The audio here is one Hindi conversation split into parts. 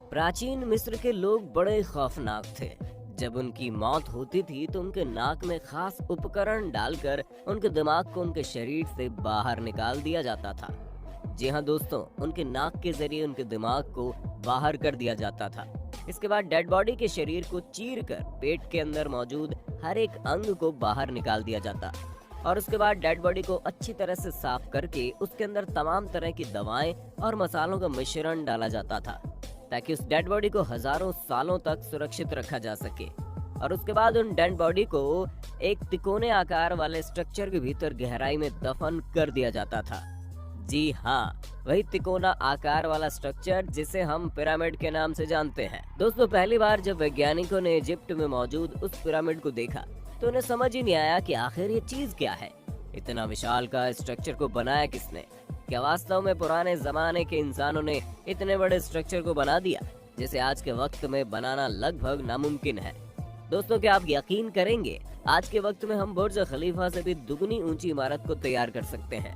प्राचीन मिस्र के लोग बड़े खौफनाक थे। जब उनकी मौत होती थी तो उनके नाक में खास उपकरण डालकर उनके दिमाग को उनके शरीर से बाहर निकाल दिया जाता था। जी हाँ दोस्तों, उनके नाक के जरिए उनके दिमाग को बाहर कर दिया जाता था। इसके बाद डेड बॉडी के शरीर को चीरकर पेट के अंदर मौजूद हर एक अंग को बाहर निकाल दिया जाता और उसके बाद डेड बॉडी को अच्छी तरह से साफ करके उसके अंदर तमाम तरह की दवाएं और मसालों का मिश्रण डाला जाता था ताकि उस डेड बॉडी को हजारों सालों तक सुरक्षित रखा जा सके। और उसके बाद उन डेड बॉडी को एक तिकोने आकार वाले स्ट्रक्चर के भीतर गहराई में दफन कर दिया जाता था। जी हाँ, वही तिकोना आकार वाला स्ट्रक्चर जिसे हम पिरामिड के नाम से जानते हैं। दोस्तों, पहली बार जब वैज्ञानिकों ने इजिप्ट में मौजूद उस पिरामिड को देखा तो उन्हें समझ ही नहीं आया कि आखिर ये चीज क्या है। इतना विशाल का स्ट्रक्चर को बनाया किसने? क्या वास्तव में पुराने जमाने के इंसानों ने इतने बड़े स्ट्रक्चर को बना दिया जिसे आज के वक्त में बनाना लगभग नामुमकिन है? दोस्तों, क्या आप यकीन करेंगे, आज के वक्त में हम बुर्ज खलीफा से भी दुगनी ऊंची इमारत को तैयार कर सकते हैं,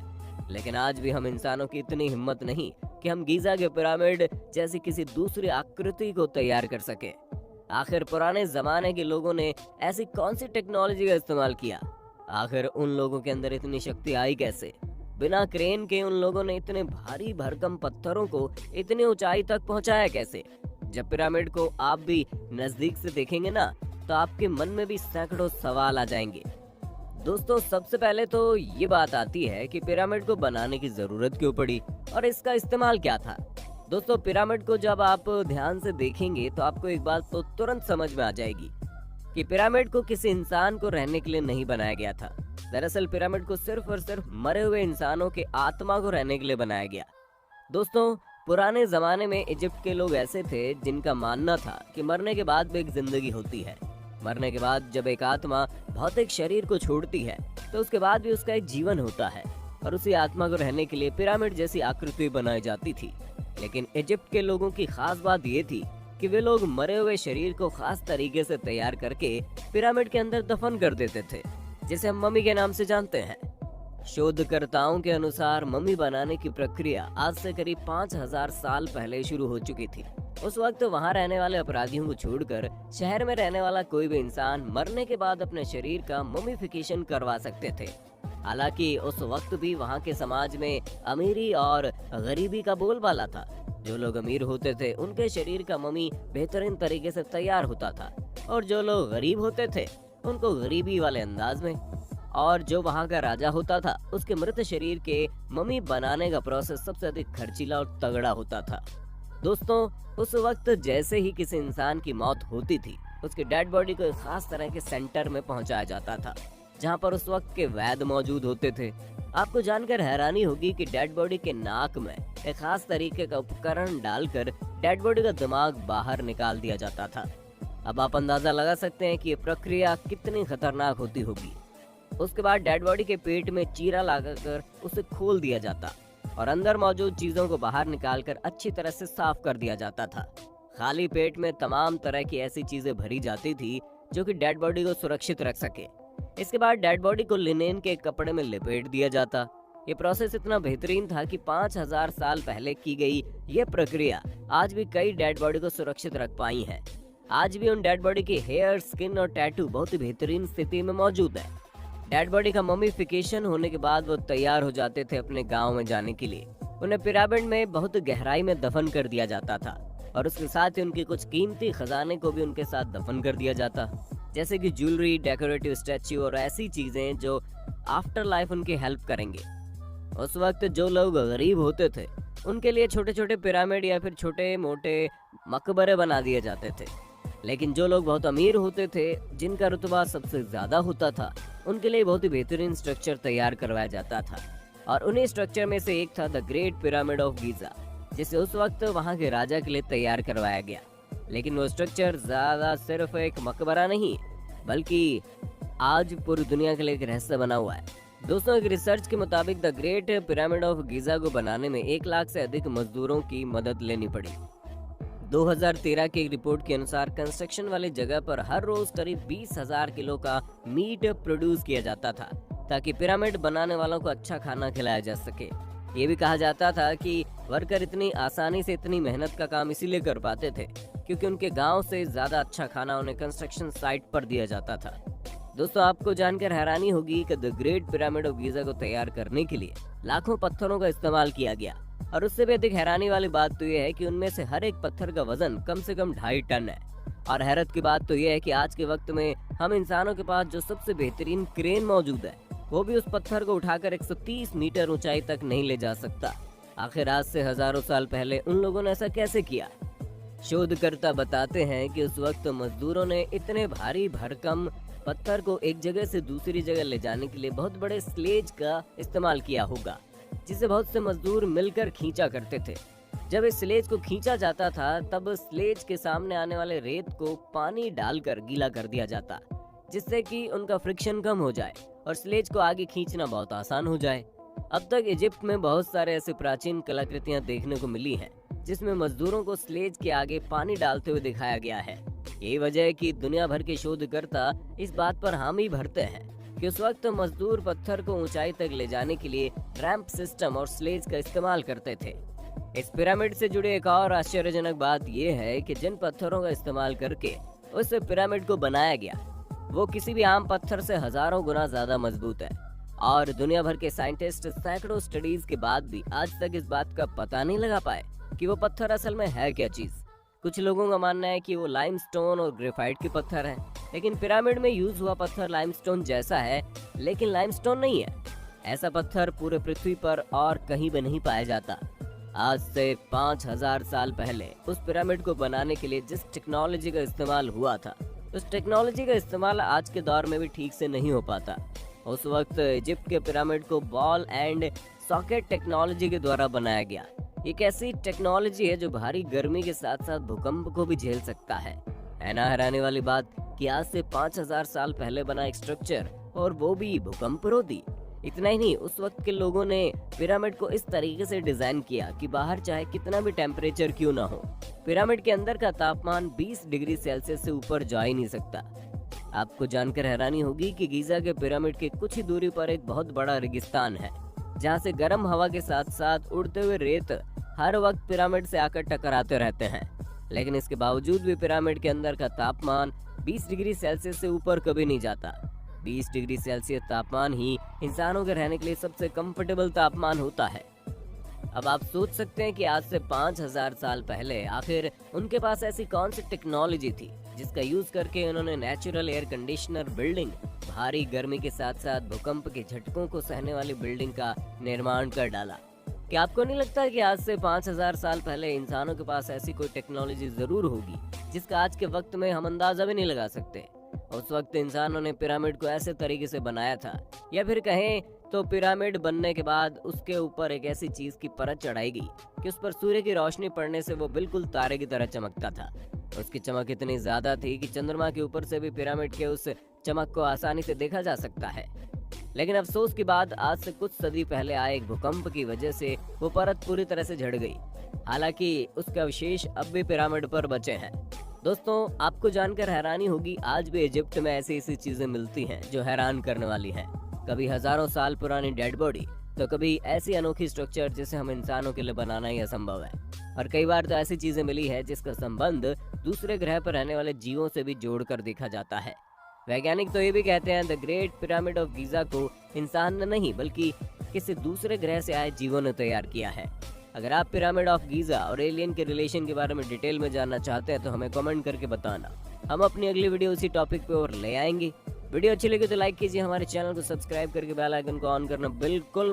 लेकिन आज भी हम इंसानों की इतनी हिम्मत नहीं कि हम गीजा के पिरामिड जैसी किसी दूसरी आकृति को तैयार कर सके। आखिर पुराने जमाने के लोगों ने ऐसी कौन सी टेक्नोलॉजी का इस्तेमाल किया? आखिर उन लोगों के अंदर इतनी शक्ति आई कैसे? बिना क्रेन के उन लोगों ने इतने भारी भरकम पत्थरों को इतनी ऊंचाई तक पहुंचाया कैसे? जब पिरामिड को आप भी नजदीक से देखेंगे ना, तो आपके मन में भी सैकड़ों सवाल आ जाएंगे। दोस्तों, सबसे पहले तो ये बात आती है कि पिरामिड को बनाने की जरूरत क्यों पड़ी और इसका इस्तेमाल क्या था। दोस्तों, पिरामिड को जब आप ध्यान से देखेंगे तो आपको एक बात तो तुरंत समझ में आ जाएगी कि पिरामिड को किसी इंसान को रहने के लिए नहीं बनाया गया था। दरअसल पिरामिड को सिर्फ और सिर्फ मरे हुए इंसानों के आत्मा को रहने के लिए बनाया गया। दोस्तों, पुराने जमाने में इजिप्ट के लोग ऐसे थे जिनका मानना था कि मरने के बाद भी एक जिंदगी होती है। मरने के बाद जब एक आत्मा भौतिक शरीर को छोड़ती है तो उसके बाद भी उसका एक जीवन होता है और उसी आत्मा को रहने के लिए पिरामिड जैसी आकृति बनाई जाती थी। लेकिन इजिप्ट के लोगों की खास बात ये थी कि वे लोग मरे हुए शरीर को खास तरीके से तैयार करके पिरामिड के अंदर दफन कर देते थे, जिसे हम मम्मी के नाम से जानते हैं। शोधकर्ताओं के अनुसार मम्मी बनाने की प्रक्रिया आज से करीब 5000 साल पहले शुरू हो चुकी थी। उस वक्त वहां रहने वाले अपराधियों को छोड़कर शहर में रहने वाला कोई भी इंसान मरने के बाद अपने शरीर का मम्मीफिकेशन करवा सकते थे। हालांकि उस वक्त भी वहां के समाज में अमीरी और गरीबी का बोलबाला था। जो लोग अमीर होते थे उनके शरीर का मम्मी बेहतरीन तरीके से तैयार होता था और जो लोग गरीब होते थे उनको गरीबी वाले अंदाज में, और जो वहां का राजा होता था उसके मृत शरीर के मम्मी बनाने का प्रोसेस सबसे अधिक खर्चीला और तगड़ा होता था। दोस्तों, उस वक्त जैसे ही किसी इंसान की मौत होती थी उसके डेड बॉडी को एक खास तरह के सेंटर में पहुंचाया जाता था जहां पर उस वक्त के वैद्य मौजूद होते थे। आपको जानकर हैरानी होगी कि डेड बॉडी के नाक में एक खास तरीके का उपकरण डालकर डेड बॉडी का दिमाग बाहर निकाल दिया जाता था। अब आप अंदाजा लगा सकते हैं कि ये प्रक्रिया कितनी खतरनाक होती होगी। उसके बाद डेड बॉडी के पेट में चीरा लगाकर उसे खोल दिया जाता और अंदर मौजूद चीजों को बाहर निकालकर अच्छी तरह से साफ कर दिया जाता था। खाली पेट में तमाम तरह की ऐसी चीजें भरी जाती थी जो कि डेड बॉडी को सुरक्षित रख सके। इसके बाद डेड बॉडी को लिनेन के कपड़े में लपेट दिया जाता। ये प्रोसेस इतना बेहतरीन था कि 5000 साल पहले की गई ये प्रक्रिया आज भी कई डेड बॉडी को सुरक्षित रख पाई है। आज भी उन डेड बॉडी के हेयर, स्किन और टैटू बहुत ही बेहतरीन स्थिति में मौजूद है। डेड बॉडी का मम्मीफिकेशन होने के बाद वो तैयार हो जाते थे अपने गांव में जाने के लिए। उन्हें पिरामिड में बहुत गहराई में दफन कर दिया जाता था और उसके साथ ही उनके कुछ कीमती खजाने को भी उनके साथ दफन कर दिया जाता, जैसे कि ज्वेलरी, डेकोरेटिव स्टैच्यू और ऐसी चीजें जो आफ्टर लाइफ उनकी हेल्प करेंगे। उस वक्त जो लोग गरीब होते थे उनके लिए छोटे छोटे पिरामिड या फिर छोटे मोटे मकबरे बना दिए जाते थे, लेकिन जो लोग बहुत अमीर होते थे, जिनका रुतबा सबसे ज्यादा होता था, उनके लिए बहुत ही बेहतरीन स्ट्रक्चर तैयार करवाया जाता था। और उन्हीं स्ट्रक्चर में से एक था the great pyramid of Giza, जिसे उस वक्त वहां के राजा के लिए तैयार करवाया गया। लेकिन वो स्ट्रक्चर ज्यादा सिर्फ एक मकबरा नहीं बल्कि आज पूरी दुनिया के लिए एक रहस्य बना हुआ है। दोस्तों, एक रिसर्च के मुताबिक the great pyramid of Giza को बनाने में 1 लाख से अधिक मजदूरों की मदद लेनी पड़ी। 2013 की एक रिपोर्ट के अनुसार कंस्ट्रक्शन वाली जगह पर हर रोज करीब 20,000 किलो का मीट प्रोड्यूस किया जाता था। ताकि पिरामिड बनाने वालों को अच्छा खाना खिलाया जा सके। ये भी कहा जाता था कि वर्कर इतनी आसानी से इतनी मेहनत का काम इसीलिए कर पाते थे क्योंकि उनके गांव से ज्यादा अच्छा खाना उन्हें कंस्ट्रक्शन साइट पर दिया जाता था। दोस्तों, आपको जानकर हैरानी होगी कि the great pyramid of Giza को तैयार करने के लिए लाखों पत्थरों का इस्तेमाल किया गया, और उससे भी अधिक हैरानी वाली बात तो यह है कि उनमें से हर एक पत्थर का वजन कम से कम 2.5 टन है। और हैरत की बात तो यह है कि आज के वक्त में हम इंसानों के पास जो सबसे बेहतरीन क्रेन मौजूद है, वो भी उस पत्थर को उठाकर 130 मीटर ऊंचाई तक नहीं ले जा सकता। आखिर आज से हजारों साल पहले उन लोगों ने ऐसा कैसे किया? शोधकर्ता बताते हैं कि उस वक्त मजदूरों ने इतने भारी भरकम पत्थर को एक जगह से दूसरी जगह ले जाने के लिए बहुत बड़े स्लेज का इस्तेमाल किया होगा, जिसे बहुत से मजदूर मिलकर खींचा करते थे। जब इस स्लेज को खींचा जाता था तब स्लेज के सामने आने वाले रेत को पानी डालकर गीला कर दिया जाता, जिससे कि उनका फ्रिक्शन कम हो जाए और स्लेज को आगे खींचना बहुत आसान हो जाए। अब तक इजिप्ट में बहुत सारे ऐसे प्राचीन कलाकृतियां देखने को मिली हैं, जिसमें मजदूरों को स्लेज के आगे पानी डालते हुए दिखाया गया है। यही वजह है कि दुनिया भर के शोधकर्ता इस बात पर हामी भरते हैं कि उस वक्त मजदूर पत्थर को ऊंचाई तक ले जाने के लिए रैंप सिस्टम और स्लेज का इस्तेमाल करते थे। इस पिरामिड से जुड़ी एक और आश्चर्यजनक बात यह है कि जिन पत्थरों का इस्तेमाल करके उस पिरामिड को बनाया गया, वो किसी भी आम पत्थर से हजारों गुना ज्यादा मजबूत है। और दुनिया भर के साइंटिस्ट सैकड़ों स्टडीज के बाद भी आज तक इस बात का पता नहीं लगा पाए कि वो पत्थर असल में है क्या चीज। कुछ लोगों का मानना है कि वो लाइमस्टोन और ग्रेफाइट के पत्थर हैं, लेकिन पिरामिड में यूज हुआ पत्थर लाइमस्टोन जैसा है, लेकिन लाइमस्टोन नहीं है। ऐसा पत्थर पूरे पृथ्वी पर और कहीं भी नहीं पाया जाता। आज से 5000 साल पहले उस पिरामिड को बनाने के लिए जिस टेक्नोलॉजी का इस्तेमाल हुआ था, उस टेक्नोलॉजी का इस्तेमाल आज के दौर में भी ठीक से नहीं हो पाता। उस वक्त इजिप्ट के पिरामिड को बॉल एंड सॉकेट टेक्नोलॉजी के द्वारा बनाया गया। एक ऐसी टेक्नोलॉजी है जो भारी गर्मी के साथ साथ भूकंप को भी झेल सकता है ना हैरानी वाली बात कि आज से 5000 साल पहले बना एक स्ट्रक्चर, और वो भी भूकंप रोधी। इतना ही नहीं, उस वक्त के लोगों ने पिरामिड को इस तरीके से डिजाइन किया कि बाहर चाहे कितना भी टेम्परेचर क्यों ना हो, पिरामिड के अंदर का तापमान 20 डिग्री सेल्सियस से ऊपर जा ही नहीं सकता। आपको जानकर हैरानी होगी कि गीजा के पिरामिड के कुछ ही दूरी पर एक बहुत बड़ा रेगिस्तान है, जहाँ से गर्म हवा के साथ साथ उड़ते हुए रेत हर वक्त पिरामिड से आकर टकराते रहते हैं। लेकिन इसके बावजूद भी पिरामिड के अंदर का तापमान 20 डिग्री सेल्सियस से ऊपर कभी नहीं जाता। 20 डिग्री सेल्सियस तापमान ही इंसानों के रहने के लिए सबसे कंफर्टेबल तापमान होता है। अब आप सोच सकते हैं कि आज से 5000 साल पहले आखिर उनके पास ऐसी कौन सी टेक्नोलॉजी थी जिसका यूज करके उन्होंने नेचुरल एयर कंडीशनर बिल्डिंग, भारी गर्मी के साथ साथ भूकंप के झटकों को सहने वाली बिल्डिंग का निर्माण कर डाला। क्या आपको नहीं लगता कि आज से 5000 साल पहले इंसानों के पास ऐसी कोई टेक्नोलॉजी जरूर होगी जिसका आज के वक्त में हम अंदाजा भी नहीं लगा सकते? उस वक्त इंसानों ने पिरामिड को ऐसे तरीके से बनाया था, या फिर कहें तो पिरामिड बनने के बाद उसके ऊपर एक ऐसी चीज की परत चढ़ाई गई कि उस पर सूर्य की रोशनी पड़ने से वो बिल्कुल तारे की तरह चमकता था। उसकी चमक इतनी ज्यादा थी कि चंद्रमा के ऊपर से भी पिरामिड के उस चमक को आसानी से देखा जा सकता है। लेकिन अफसोस की बात, आज से कुछ सदी पहले आए एक भूकंप की वजह से वो परत पूरी तरह से झड़ गई। हालांकि उसके अवशेष अब भी पिरामिड पर बचे हैं। दोस्तों, आपको जानकर हैरानी होगी, आज भी इजिप्ट में ऐसी ऐसी चीजें मिलती हैं जो हैरान करने वाली हैं। कभी हजारों साल पुरानी डेड बॉडी, तो कभी ऐसी अनोखी स्ट्रक्चर जिसे हम इंसानों के लिए बनाना ही असंभव है। और कई बार तो ऐसी चीजें मिली है जिसका संबंध दूसरे ग्रह पर रहने वाले जीवों से भी जोड़कर देखा जाता है। वैज्ञानिक तो ये भी कहते हैं the great pyramid of Giza को इंसान ने नहीं बल्कि किसी दूसरे ग्रह से आए जीवों ने तैयार किया है। अगर आप पिरामिड ऑफ गीजा और एलियन के रिलेशन के बारे में डिटेल में जानना चाहते हैं तो हमें कमेंट करके बताना। हम अपनी अगली वीडियो उसी टॉपिक पे और ले आएंगे। वीडियो अच्छी लगी तो लाइक कीजिए, हमारे चैनल को सब्सक्राइब करके बेल आइकन को ऑन करना बिल्कुल